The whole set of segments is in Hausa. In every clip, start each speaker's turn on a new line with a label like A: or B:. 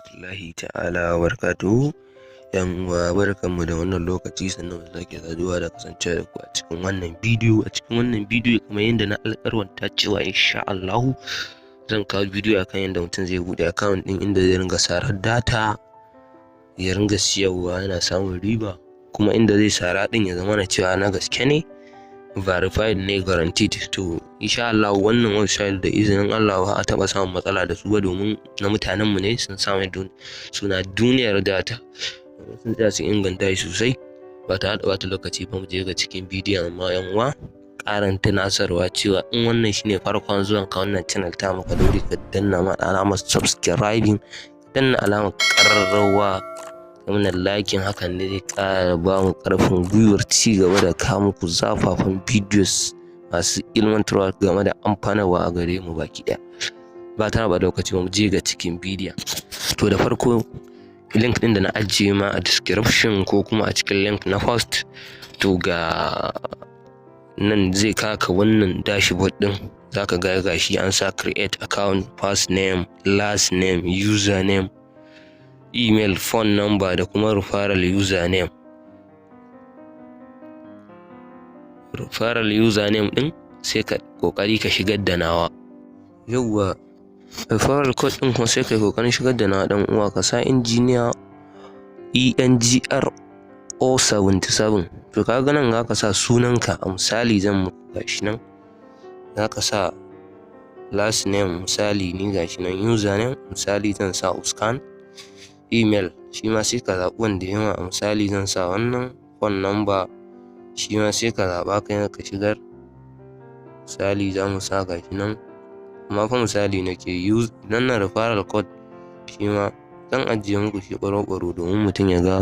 A: warahmatullahi ta'ala wa barakatuhu. Yan uwa barkanmu da wannan lokaci, sannan mu sake saduwa da kasance da ku a cikin wannan bidiyo. Kamar yadda na alƙarwanta cewa insha Allah zan kawo bidiyo akan yadda mutum zai buɗe account ɗin inda zai ringa sarar data, ya ringa siyarwa yana samun riba, kuma inda zai sara ɗin ya zama na cewa na gaske ne, verified ne, guaranteed. To insha Allah wannan website da izinin Allah ba a taɓa samun matsala da su ba, domin na mutanen mu ne, sun samu suna duniyar data, sun tsaya su inganta shi sosai. Ba ta da wata lokaci ba mu je ga cikin bidiyon. Amma yan uwa, ƙarin tunasarwa cewa in wannan shine farkon zuwan ka wannan channel ta maka, dole ka danna ma alamar subscribing, danna alamar ƙararrawa, mana liking. Hakan ne zai ƙara ba mu ƙarfin gwiwar ci gaba da kawo muku zafafan videos masu ilmantarwa game da amfanarwa a gare mu baki ɗaya. Ba tare da lokaci ba mu je ga cikin bidiyon. To da farko, link ɗin da na ajiye ma a description ko kuma a cikin link na post, to ga nan zai kaka wannan dashboard ɗin. Zaka ga gashi an sa create account, first name, last name, username, email, phone number da kuma referral username. Referral username ɗin sai ka kokari ka shigar da nawa. Yawwa, referral code ɗin kuma sai kai kokarin shigar da nawa dan uwa. Ka sa engineer ENGR 077. to kaga nan zaka sa sunanka. A misali zan muku gashi nan, zaka sa last name, misali ni gashi nan, username misali zan sa Uskan, email shi ma sai ka zaɓi wanda yawa. A misali zan sa wannan, phone number shi ma sai ka zaɓa kai ka shigar. Misali za mu sa gashi nan, amma fa misali nake use nan na referral code shi ma zan ajiye muku shi ɓaro-ɓaro domin mutum ya ga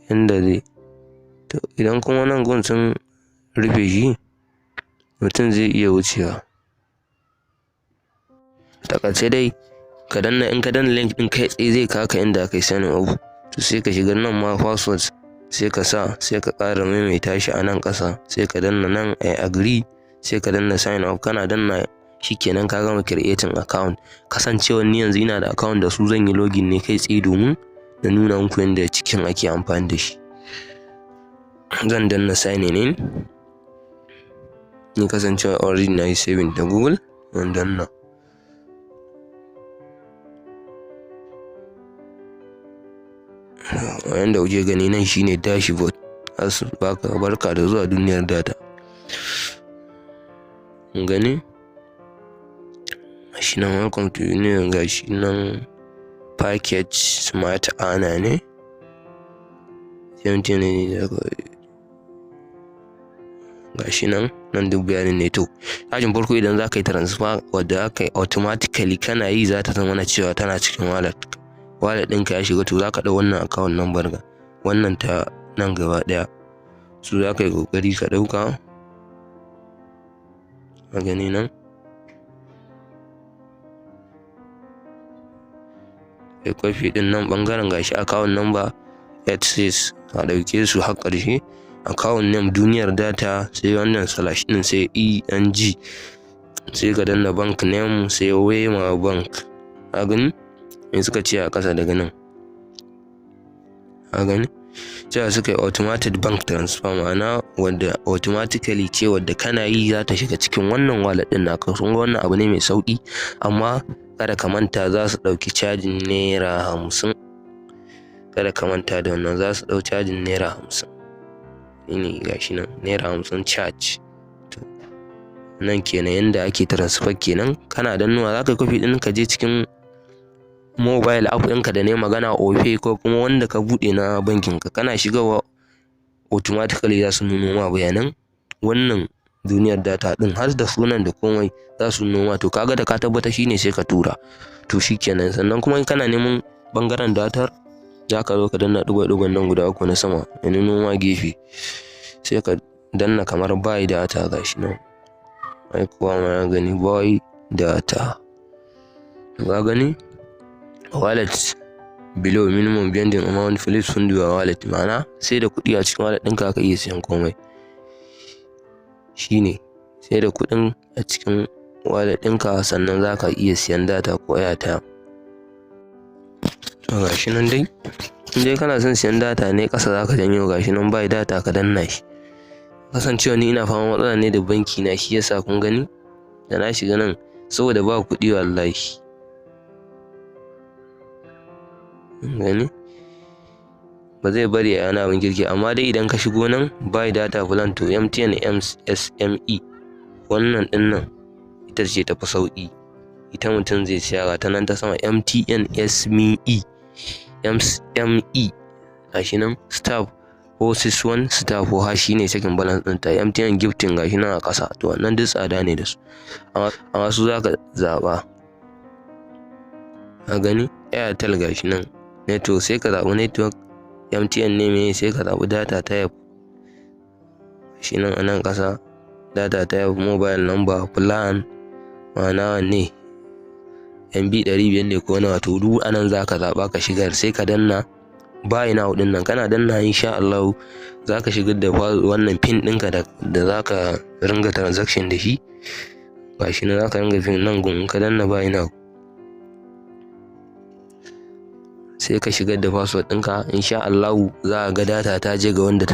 A: yanda zai. To idan kuma nan gun sun rufe shi, mutum zai iya wucewa. Takaice dai, in ka danna link ɗin kai tsaye zai kaka inda aka yi sanin abu. To sai ka shiga nan ma password sai ka sa, sai ka ƙara maimaita shi a nan ƙasa, sai ka danna nan I agree, sai ka danna sign up. Kana danna shikenan ka gama creating account. Kasancewar ni yanzu ina da account da su, zan yi login ne kai tsaye domin na nuna muku yadda cikin ake amfani da shi. Zan danna sign in. Ni kasancewa already na yi saving da Google, zan danna. Yanda kuke gani nan shine dashboard. Asu baka barka da zuwa duniyar data. Gani? Gashi nan welcome to union, gashi nan package smart ana ne. 17 ne gashi nan duk bayanin ne. To tashin farko idan za ka yi transfer wadda aka yi automatically kana yi, za ta zama na cewa tana cikin wallet ɗinka ya shiga. To za ka ɗau wannan account number ga wannan ta nan gaba ɗaya, su za ka yi ƙoƙari ka ɗauka. A gani nan kai kwafi ɗin nan ɓangaren gashi account number 86, a ɗauke su har ƙarshe. Account name duniyar data, sai wannan slash ɗin, sai ENG, sai ka danna bank name, sai Wema bank. A gani me suka ce a ƙasa daga nan? A gani cewa suka yi automated bank transfer, ma'ana wadda automatically ce wadda kana yi za ta shiga cikin wannan wallet ɗin naka. Sun ga wannan abu ne mai sauƙi, amma kada ka manta za su ɗauki cajin naira 50. Kada ka manta da wannan, za su ɗau cajin naira 50. Shine gashi nan naira 50 charge. To nan kenan yanda ake transfer kenan. Kana dannuwa za ka yi copy ɗin ka je cikin mobile app ɗinka da ne magana Opay ko kuma wanda ka buɗe na bankin ka. Kana shigawa automatically za su nuno ma bayanan wannan duniyar data ɗin, har da sunan da komai za su nuno ma. To kaga da ka tabbata shine sai ka tura. To shikenan. Sannan kuma in kana neman bangaren datar, za ka zo ka danna ɗigo-ɗigon nan guda uku na sama, ya nuno ma gefe, sai ka danna kamar buy data gashi nan. Ai kuwa ma ya gani buy data. Ka gani wallet below minimum vending amount, please fund your wallet, ma'ana sai da kuɗi a cikin wallet ɗinka ka iya siyan komai. Shine sai da kuɗin a cikin wallet ɗinka sannan za ka iya siyan data ko airtime. To gashi nan dai, in dai kana son siyan data ne ƙasa za ka janyo gashi nan buy data ka danna shi. Kasancewa ni ina fama matsala ne da banki na, shi yasa kun gani da na shiga nan saboda ba kuɗi wallahi. Gani ba zai bari a yana abin kirki, amma dai idan ka shigo nan buy data plan to MTN SME wannan ɗin nan ita ce tafi sauƙi, ita mutum zai siya ta nan ta sama MTN SME gashi nan star 461 star 4 shi ne second balance ɗinta. MTN gifting gashi nan a ƙasa, to wannan duk tsada ne da su, amma su za ka zaɓa. A gani Airtel gashi nan network, sai ka zaɓi network. MTN ne me, sai ka zaɓi data type shi nan a nan ƙasa, data type, mobile number, plan, ma'ana wanne MB 500 ne ko nawa, to duk anan za ka zaɓa ka shigar, sai ka danna buy now ɗin nan. Kana danna insha Allah za ka shigar da wannan pin ɗinka da za ka ringa transaction da shi. Gashi nan za ka ringa pin nan gun, ka danna buy now sai ka shigar da password ɗinka. Insha Allah za a ga data ta je ga wanda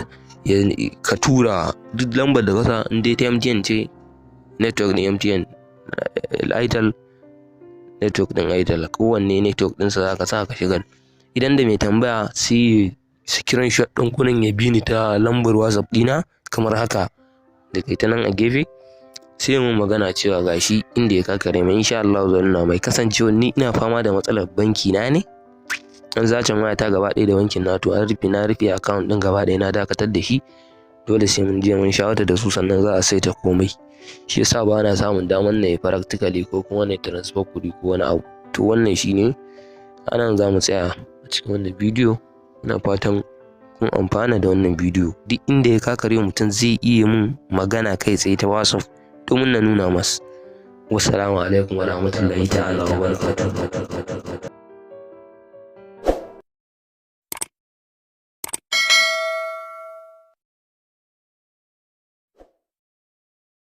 A: ka tura. Duk lambar da ka sa in dai ta MTN ce, network ɗin MTN, Itel network ɗin Itel, kowanne network ɗinsa za ka sa ka shigar. Idan da mai tambaya sai screenshot ɗin kunan ya bi ni ta lambar WhatsApp ɗina kamar haka da kai ta nan a gefe, sai mun magana cewa gashi inda ya kakare mai. Insha Allah zan nuna mai. Kasancewa ni ina fama da matsalar banki na ne, an zace waya ta gaba ɗaya da bankin na, to na rufe account ɗin gaba ɗaya, na dakatar da shi. Dole sai mun je mun shawarta da su sannan za a saita komai. Shi yasa ba na samun damar na yi practically ko kuma na transfer kuɗi ko wani abu. To wannan shine, anan za mu tsaya a cikin wannan bidiyo. Ina fatan kun amfana da wannan bidiyo. Duk inda ya kakare mutum zai iya mun magana kai tsaye ta WhatsApp domin na nuna masa. Wassalamu alaikum warahmatullahi ta'ala wabarakatuh.